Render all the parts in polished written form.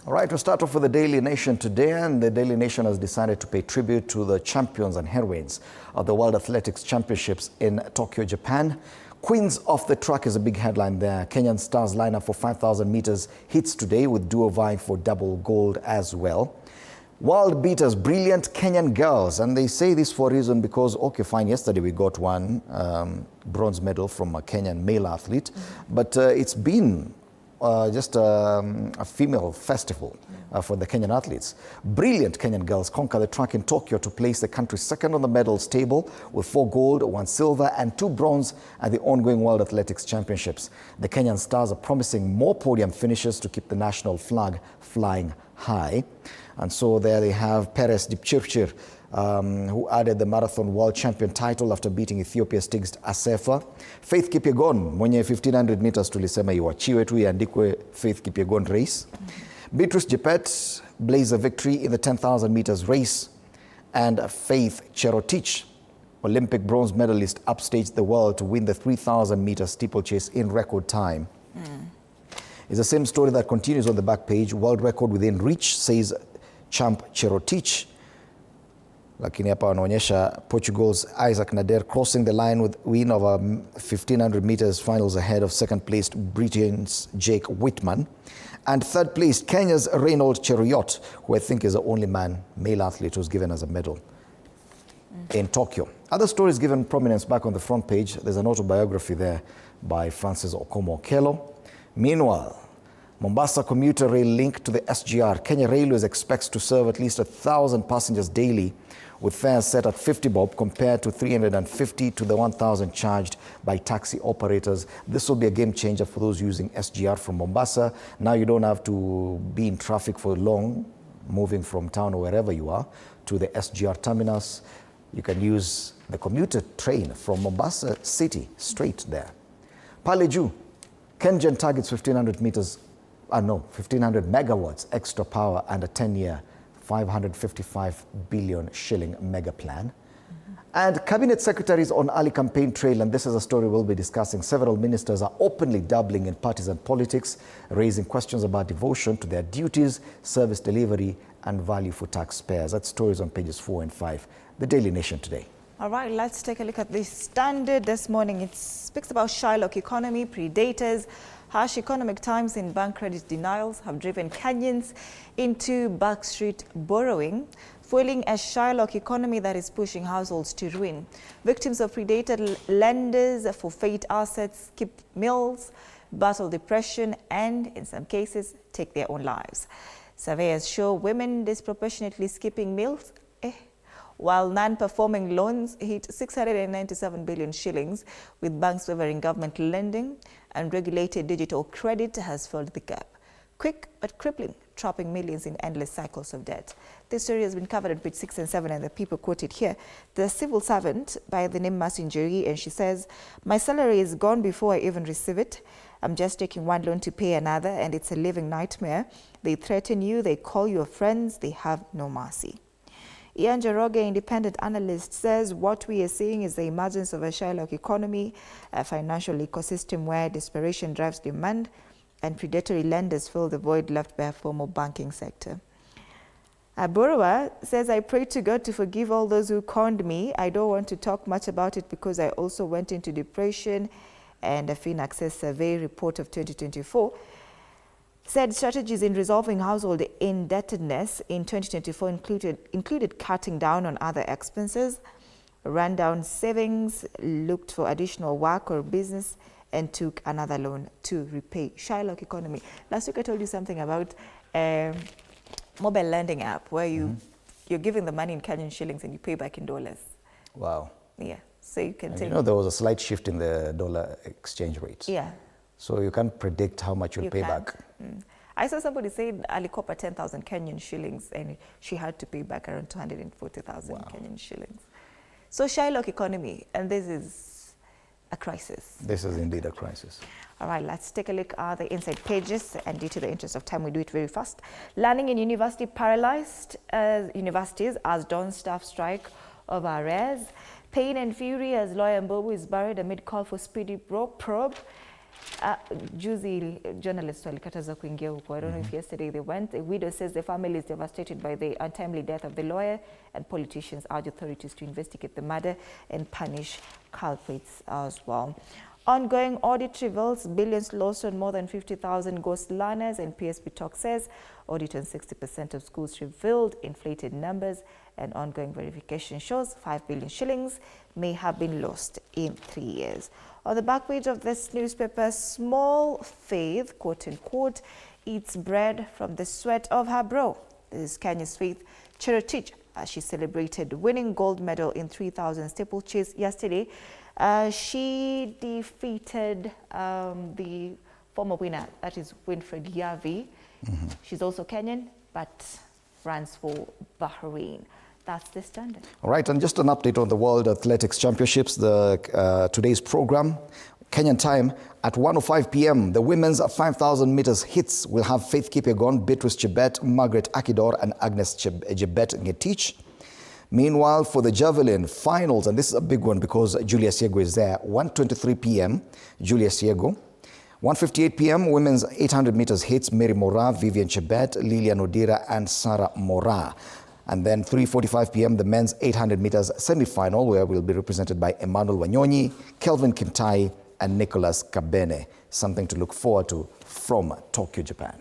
All right, we'll start off with the Daily Nation today, and the Daily Nation has decided to pay tribute to the champions and heroines of the World Athletics Championships in Tokyo, Japan. Queens of the Track is a big headline there. Kenyan stars line up for 5,000 meters hits today, with duo vying for double gold as well. World beaters, brilliant Kenyan girls, and they say this for a reason because, okay, fine, yesterday we got one bronze medal from a Kenyan male athlete, but it's been just a female festival for the Kenyan athletes. Brilliant Kenyan girls conquer the track in Tokyo to place the country second on the medals table with 4 gold, 1 silver and 2 bronze at the ongoing World Athletics Championships. The Kenyan stars are promising more podium finishes to keep the national flag flying high. And so there they have Peres Dipchirchir, who added the marathon world champion title after beating Ethiopia's Tigst Asefa. Faith Kipyegon, mwenye 1500 meters tulisema iwachiwe tu iandikwe Faith Kipyegon race. Beatrice Jepet blazed a victory in the 10,000 meters race. And Faith Cherotich, Olympic bronze medalist, upstaged the world to win the 3,000 meter steeplechase in record time. It's the same story that continues on the back page. World record within reach, says champ Cherotich. Lakini hapa wanaonyesha Portugal's Isaac Nader crossing the line with win of 1,500 meters finals ahead of second placed Britain's Jake Whitman. And third placed Kenya's Reynold Cheruiyot, who I think is the only male athlete who's given as a medal in Tokyo. Other stories given prominence back on the front page. There's an autobiography there by Francis Okomo Okello. Meanwhile, Mombasa commuter rail link to the SGR. Kenya Railways expects to serve at least 1,000 passengers daily, with fares set at 50 bob compared to 350 to the 1,000 charged by taxi operators. This will be a game changer for those using SGR from Mombasa. Now you don't have to be in traffic for long, moving from town or wherever you are to the SGR terminus. You can use the commuter train from Mombasa city straight there. Pale Juu, KenGen targets 1,500 megawatts extra power and a 10-year, 555 billion shilling mega plan. And cabinet secretaries on early campaign trail, and this is a story we'll be discussing. Several ministers are openly dabbling in partisan politics, raising questions about devotion to their duties, service delivery, and value for taxpayers. That story is on pages 4 and 5. The Daily Nation today. All right, let's take a look at the Standard this morning. It speaks about Shylock economy, predators. Harsh economic times in bank credit denials have driven Kenyans into backstreet borrowing, fueling a Shylock economy that is pushing households to ruin. Victims of predator lenders forfeit assets, skip meals, battle depression, and in some cases take their own lives. Surveyors show women disproportionately skipping meals, while non-performing loans hit 697 billion shillings, with banks favoring government lending, and regulated digital credit has filled the gap. Quick but crippling, trapping millions in endless cycles of debt. This story has been covered at page 6 and 7, and the people quoted here. The civil servant by the name Masinjeri, and she says, "My salary is gone before I even receive it. I'm just taking one loan to pay another, and it's a living nightmare. They threaten you, they call you friends, they have no mercy." Ian Njoroge, independent analyst, says what we are seeing is the emergence of a Shylock economy, a financial ecosystem where desperation drives demand and predatory lenders fill the void left by a formal banking sector. A borrower says, "I pray to God to forgive all those who conned me. I don't want to talk much about it because I also went into depression." And a FinAccess survey report of 2024 said strategies in resolving household indebtedness in 2024 included cutting down on other expenses, ran down savings, looked for additional work or business, and took another loan to repay. Shylock economy. Last week I told you something about a mobile lending app where you're giving the money in Kenyan shillings and you pay back in dollars. Wow. Yeah. So you can take. You know, there was a slight shift in the dollar exchange rate. Yeah. So you can't predict how much you'll pay back. I saw somebody say alikopa 10,000 Kenyan shillings and she had to pay back around 240,000 Kenyan shillings. So Shylock economy, and this is a crisis. This is indeed a crisis. All right, let's take a look at the inside pages, and due to the interest of time, we do it very fast. Learning in university paralyzed universities as dawn staff strike over arrears. Pain and fury as lawyer Mbobu is buried amid call for speedy probe. Juzi journalists walikataza kuingia huko. I don't know if yesterday they went. A widow says the family is devastated by the untimely death of the lawyer, and politicians urge authorities to investigate the murder and punish culprits as well. Ongoing audit reveals billions lost on more than 50,000 ghost learners, and PSP Talk says audit on 60% of schools revealed inflated numbers, and ongoing verification shows 5 billion shillings may have been lost in 3 years. On the back page of this newspaper, small Faith, quote unquote, eats bread from the sweat of her brow. This is Kenya's Faith Cherotich as she celebrated winning gold medal in 3,000 steeplechase yesterday. She defeated the former winner, that is Winfred Yavi. She's also Kenyan, but runs for Bahrain. That's the Standard. All right, and just an update on the World Athletics Championships, today's program. Kenyan time at 1:05 p.m. The women's 5,000 meters hits will have Faith Kipyegon, Beatrice Chebet, Margaret Akidor, and Agnes Chebet Ngetich. Meanwhile, for the javelin finals, and this is a big one because Julia Siego is there, 1:23 p.m. Julia Siego. 1:58 p.m. women's 800 meters hits Mary Mora, Vivian Chebet, Lilian Odira, and Sarah Mora. And then 3:45 p.m. the men's 800 meters semi-final, where we'll be represented by Emmanuel Wanyonyi, Kelvin Kimtai, and Nicholas Kabene. Something to look forward to from Tokyo, Japan.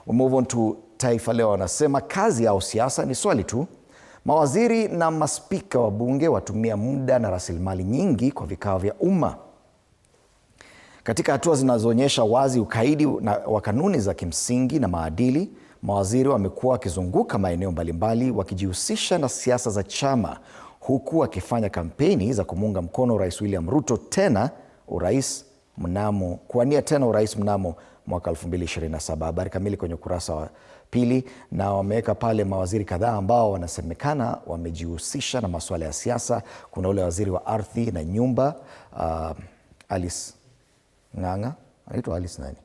We move on to Taifa Leo. Anasema kazi au siasa ni swali tu. Mawaziri na maspika wa bunge watumia muda na rasilimali nyingi kwa vikao vya umma. Katika hatua zinazoonyesha wazi ukaidi wa kanuni za kimsingi na maadili, mawaziri wamekuwa wakizunguka maeneo mbalimbali wakijihusisha na siasa za chama, huku wakifanya kampeni za kumuunga mkono Rais William Ruto kuwania tena urais mnamo mwaka 2027. Habari kamili kwenye ukurasa wa pili, na wameweka pale mawaziri kadhaa ambao wanasemekana wamejihusisha na masuala ya siasa. Kuna ule waziri wa ardhi na nyumba Alice Ng'ang'a. Anaitwa Alice nani?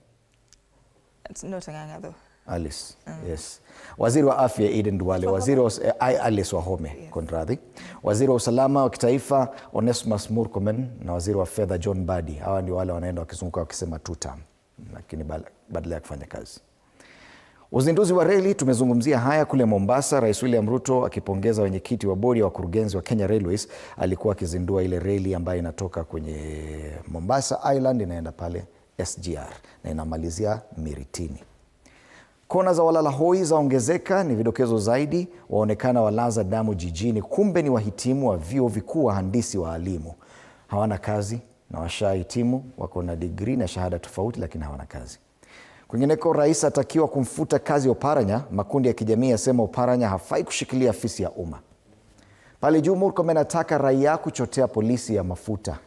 It's not Ng'ang'a though. Alice, yes. Waziri wa afya Eden Duale, waziri wa Alice Wahome, yes. Konradhi. Waziri wa usalama wa kitaifa Onesmus Murkomen na waziri wa fedha John Badi. Hawa ndio wale wanaenda wakizunguka wakisema tutam, lakini badala ya kufanya kazi. Uzinduzi wa reli, tumezungumzia haya kule Mombasa. Rais William Ruto akipongeza wenyekiti wa bodi ya wakurugenzi wa Kenya Railways, alikuwa akizindua ile reli ambayo inatoka kwenye Mombasa Island inaenda pale SGR na inamalizia Miritini. Kona za walala hoi zaongezeka, ni vidokezo zaidi. Waonekana walaza damu jijini, kumbe ni wahitimu wa vyuo vikuu wahandisi waalimu. Hawana kazi na washahitimu, wako na degree na shahada tofauti lakini hawana kazi. Kwingineko, rais atakiwa kumfuta kazi Oparanya. Makundi ya kijamii yasema Oparanya hafai kushikilia afisi ya umma. Pale juu Murkomen anataka raia kuchotea polisi ya mafuta.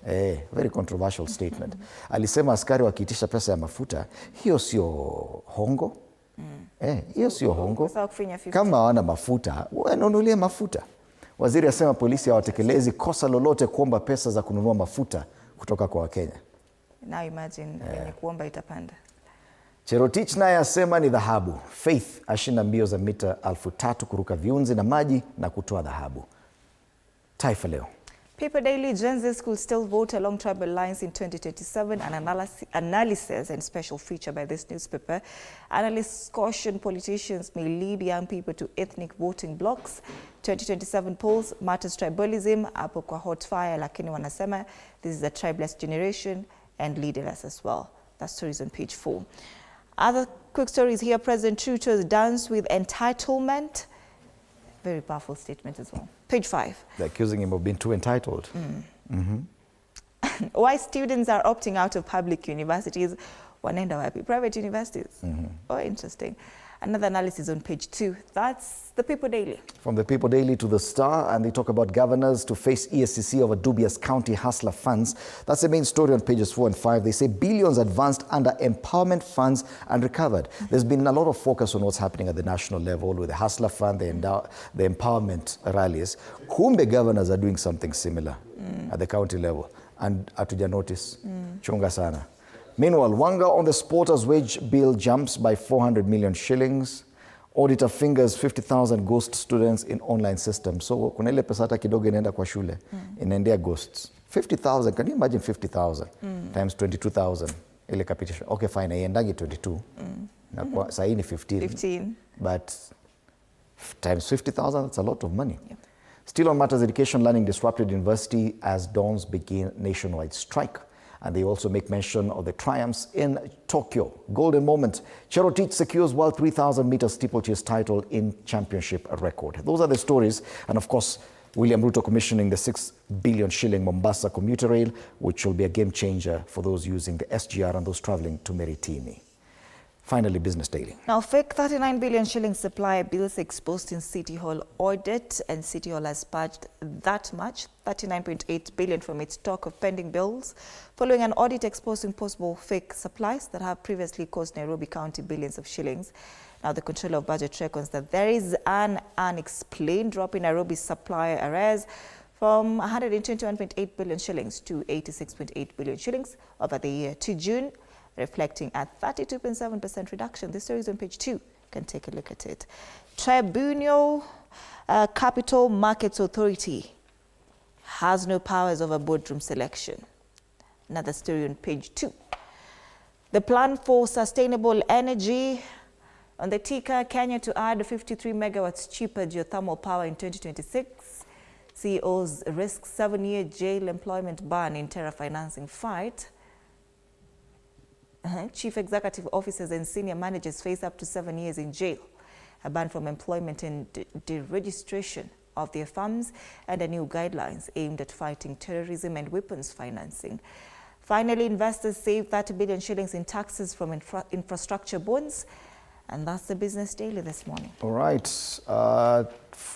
Very controversial statement. Alisema askari wakiitisha pesa ya mafuta, hiyo sio hongo. Hiyo sio hongo. Kama hawana mafuta, wanunulie mafuta. Waziri asema polisi hawatekelezi kosa lolote kuomba pesa za kununua mafuta kutoka kwa Wakenya. Now imagine wenye kuomba itapanda. Cherotich naye asema ni dhahabu. Faith ashinda mbio za mita 3,000 kuruka viunzi na maji na kutoa dhahabu. Taifa Leo. People Daily, Gen Z could still vote along tribal lines in 2027, an analysis and special feature by this newspaper. Analysts caution politicians may lead young people to ethnic voting blocks. 2027 polls matters tribalism, hapo kwa hot fire, lakini wanasema this is a tribeless generation and leaderless as well. That story is on page 4. Other quick stories here. President Ruto's dance with entitlement. Very powerful statement as well. Page 5. They're accusing him of being too entitled. Why students are opting out of public universities. Wanaenda wapi? Private universities. Oh, interesting. Another analysis on page 2. That's the People Daily. From the People Daily to the Star, and they talk about governors to face ESCC over dubious county hustler funds. That's the main story on pages 4 and 5. They say billions advanced under empowerment funds and recovered. There's been a lot of focus on what's happening at the national level with the hustler fund, the empowerment rallies. Kumbe governors are doing something similar at the county level, and hatuja notice. Chunga sana. Meanwhile, Wanga on the sporters' wage bill jumps by 400 million shillings. Auditor fingers 50,000 ghost students in online system. So kuna ile pesa hata kidogo inaenda kwa shule, inaendea ghosts. 50,000, can you imagine 50,000 times 22,000? Ile capitation. Okay, fine. Haiendangi 22. Na kwa saa hii ni 15. But times 50,000, that's a lot of money. Yep. Still on matters education, learning disrupted university as dons begin nationwide strike. And they also make mention of the triumphs in Tokyo. Golden moment. Cherotich secures World 3,000 meter steeplechase title in championship record. Those are the stories. And of course, William Ruto commissioning the 6 billion shilling Mombasa commuter rail, which will be a game changer for those using the SGR and those traveling to Meritini. Finally, Business Daily. Now, fake 39 billion shilling supplier bills exposed in City Hall audit, and City Hall has purged that much, 39.8 billion from its stock of pending bills, following an audit exposing possible fake supplies that have previously cost Nairobi County billions of shillings. Now, the Controller of Budget reckons that there is an unexplained drop in Nairobi's supplier arrears from 121.8 billion shillings to 86.8 billion shillings over the year to June, reflecting a 32.7% reduction. This story is on page 2. You can take a look at it. Tribunal Capital Markets Authority has no powers over boardroom selection. Another story on page 2. The plan for sustainable energy on the ticker, Kenya to add 53 megawatts cheaper geothermal power in 2026. CEOs risk 7-year jail employment ban in terror financing fight. Chief executive officers and senior managers face up to 7 years in jail, a ban from employment and deregistration of their firms, and a new guidelines aimed at fighting terrorism and weapons financing. Finally, investors save 30 billion shillings in taxes from infrastructure bonds. And that's the Business Daily this morning. All right.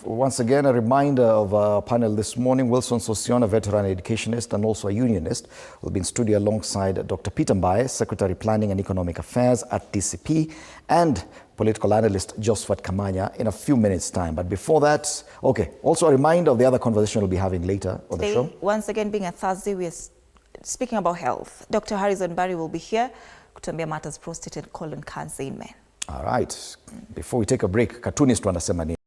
Once again, a reminder of our panel this morning. Wilson Sossion, a veteran educationist and also a unionist, will be in studio alongside Dr. Peter Mbaye, Secretary Planning and Economic Affairs at DCP, and political analyst Josephat Kamanya in a few minutes' time. But before that, okay, also a reminder of the other conversation we'll be having later on the show. Once again, being a Thursday, we are speaking about health. Dr. Harrison Barry will be here kutuambia matters prostate and colon cancer in men. All right. Before we take a break, cartoonist wanasema nini?